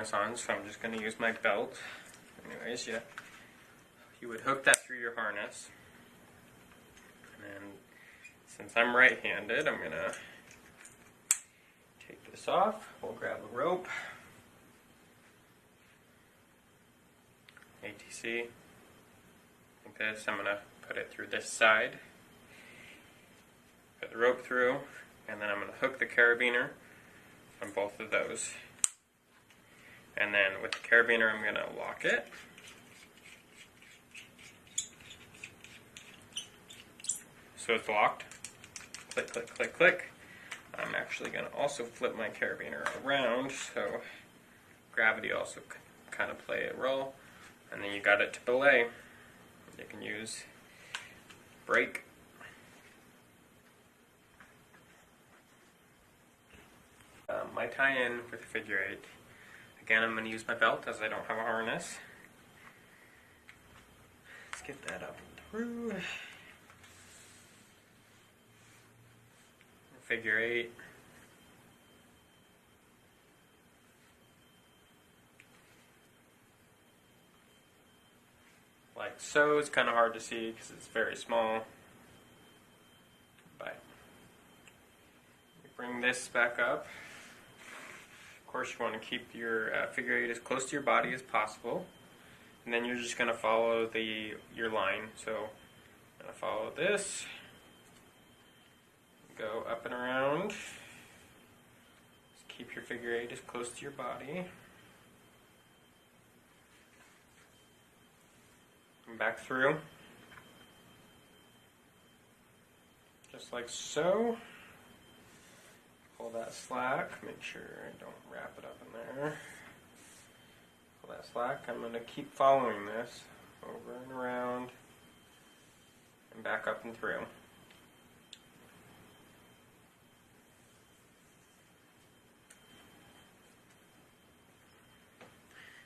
On, so I'm just going to use my belt. Anyways, you would hook that through your harness, and since I'm right-handed, I'm going to take this off. We'll grab a rope, ATC, like this. I'm going to put it through this side, put the rope through, and then I'm going to hook the carabiner on both of those. And then with the carabiner, I'm going to lock it. So it's locked. Click, click, click, click. I'm actually going to also flip my carabiner around, so gravity also can kind of play a role. And then you got it to belay. You can use brake. My tie-in with figure 8. Again, I'm going to use my belt as I don't have a harness. Let's get that up and through. Figure 8. Like so. It's kind of hard to see because it's very small. But bring this back up. Of course, you want to keep your figure 8 as close to your body as possible, and then you're just going to follow your line. So I'm going to follow this, go up and around. Just keep your figure 8 as close to your body, and back through, just like so. Pull that slack, make sure I don't wrap it up in there. Pull that slack. I'm going to keep following this over and around and back up and through.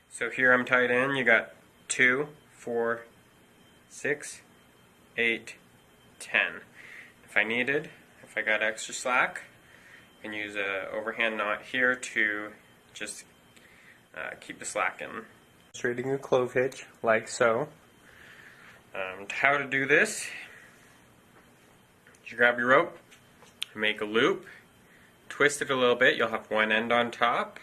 So here I'm tied in. You got 2, 4, 6, 8, 10. If I got extra slack, I can use an overhand knot here to just keep the slack in. Illustrating a clove hitch, like so. How to do this: you grab your rope, make a loop, twist it a little bit. You'll have one end on top,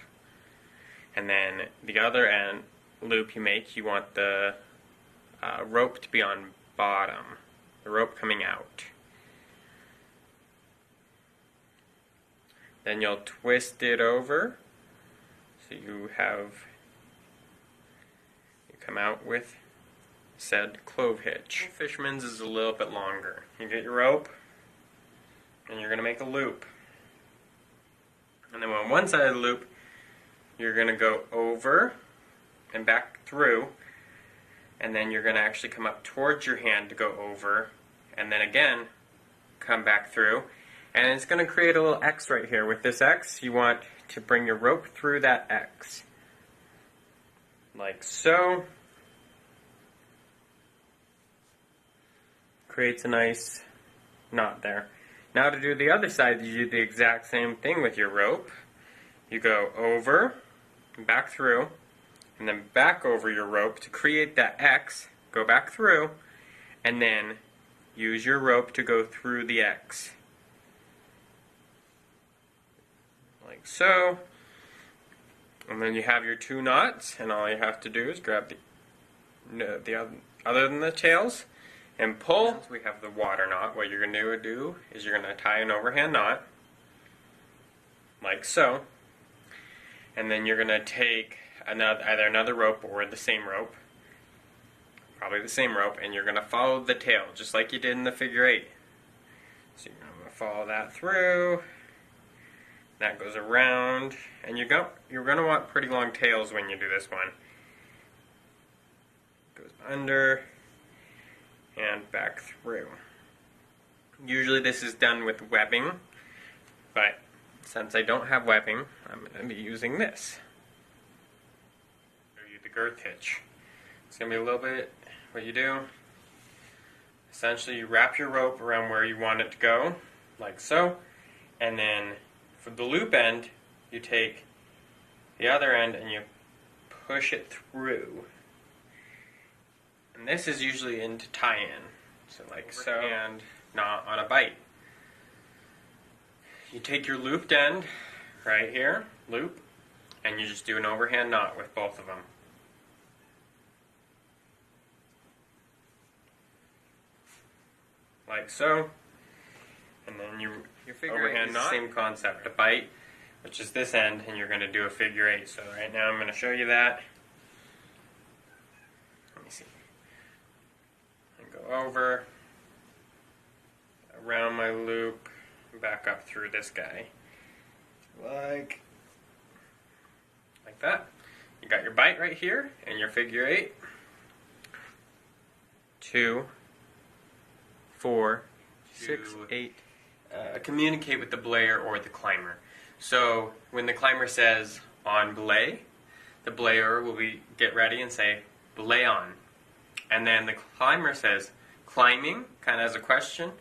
and then the other end loop you make, you want the rope to be on bottom, the rope coming out. Then you'll twist it over, so you come out with said clove hitch. Fisherman's is a little bit longer. You get your rope, and you're going to make a loop. And then on one side of the loop, you're going to go over and back through, and then you're going to actually come up towards your hand to go over, and then again, come back through. And it's going to create a little X right here. With this X, you want to bring your rope through that X. Like so. Creates a nice knot there. Now to do the other side, you do the exact same thing with your rope. You go over, back through, and then back over your rope to create that X. Go back through, and then use your rope to go through the X. Like so, and then you have your 2 knots, and all you have to do is grab the other than the tails and pull. We have the water knot. What you're going to do is you're going to tie an overhand knot, like so, and then you're going to take either another rope or the same rope, probably the same rope, and you're going to follow the tail just like you did in the figure 8. So you're going to follow that through. That goes around, and you're going to want pretty long tails when you do this one. Goes under and back through. Usually this is done with webbing, but since I don't have webbing, I'm going to be using this. Show you the girth hitch. It's going to be a little bit what you do. Essentially, you wrap your rope around where you want it to go, like so, and then for the loop end, you take the other end and you push it through. And this is usually into tie-in. So like so, and not on a bite. You take your looped end, right here, loop, and you just do an overhand knot with both of them. Like so. And then you figure overhand knot, same concept, a bite, which is this end, and you're going to do a figure 8. So right now I'm going to show you that. Let me see. And go over, around my loop, back up through this guy. Like that. You got your bite right here, and your figure 8. 2, 4, 6, 8. Communicate with the belayer or the climber. So when the climber says on belay, the belayer will get ready and say belay on. And then the climber says climbing, kind of as a question,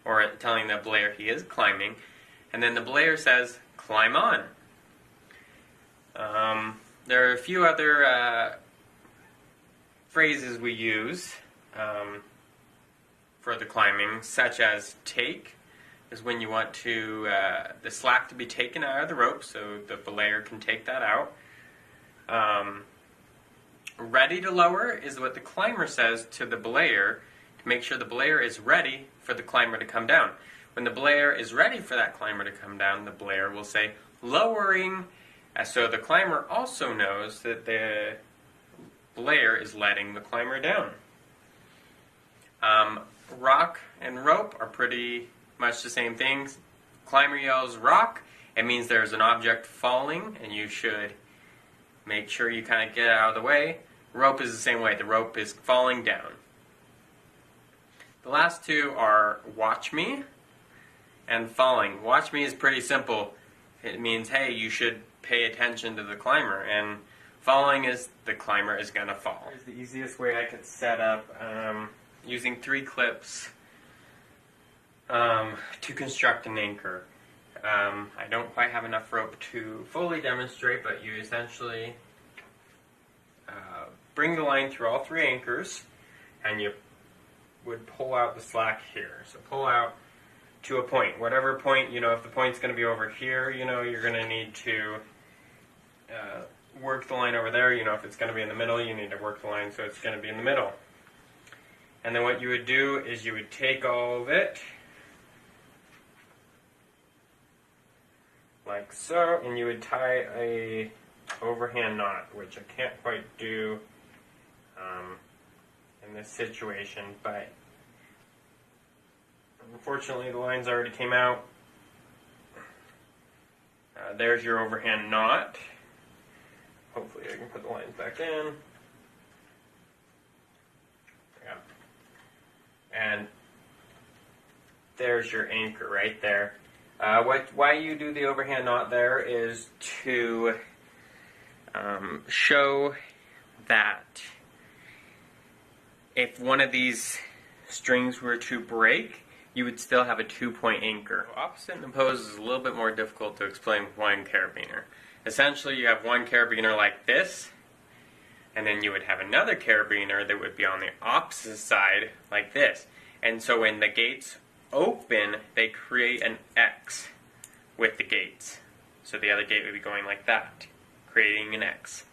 or telling the belayer he is climbing. And then the belayer says climb on. There are a few other phrases we use for the climbing, such as take, is when you want to the slack to be taken out of the rope so the belayer can take that out. Ready to lower is what the climber says to the belayer to make sure the belayer is ready for the climber to come down. When the belayer is ready for that climber to come down, the belayer will say lowering. So the climber also knows that the belayer is letting the climber down. Rock and rope are pretty much the same things. Climber yells rock. It means there's an object falling and you should make sure you kind of get out of the way. Rope is the same way. The rope is falling down. The last two are watch me and falling. Watch me is pretty simple. It means, hey, you should pay attention to the climber. And falling is the climber is going to fall. Here's the easiest way I could set up using 3 clips to construct an anchor. I don't quite have enough rope to fully demonstrate, but you essentially bring the line through all 3 anchors, and you would pull out the slack here. So pull out to a point. Whatever point, if the point's going to be over here, you're going to need to work the line over there. If it's going to be in the middle, you need to work the line so it's going to be in the middle. And then what you would do is you would take all of it, like so, and you would tie a overhand knot, which I can't quite do in this situation, but unfortunately the lines already came out. There's your overhand knot. Hopefully I can put the lines back in. Yeah. And there's your anchor right there. Why you do the overhand knot there is to show that if one of these strings were to break, you would still have a 2-point anchor. Opposite and opposed is a little bit more difficult to explain with one carabiner. Essentially, you have one carabiner like this, and then you would have another carabiner that would be on the opposite side like this. And so when the gates open, they create an X with the gates. So the other gate would be going like that, creating an X.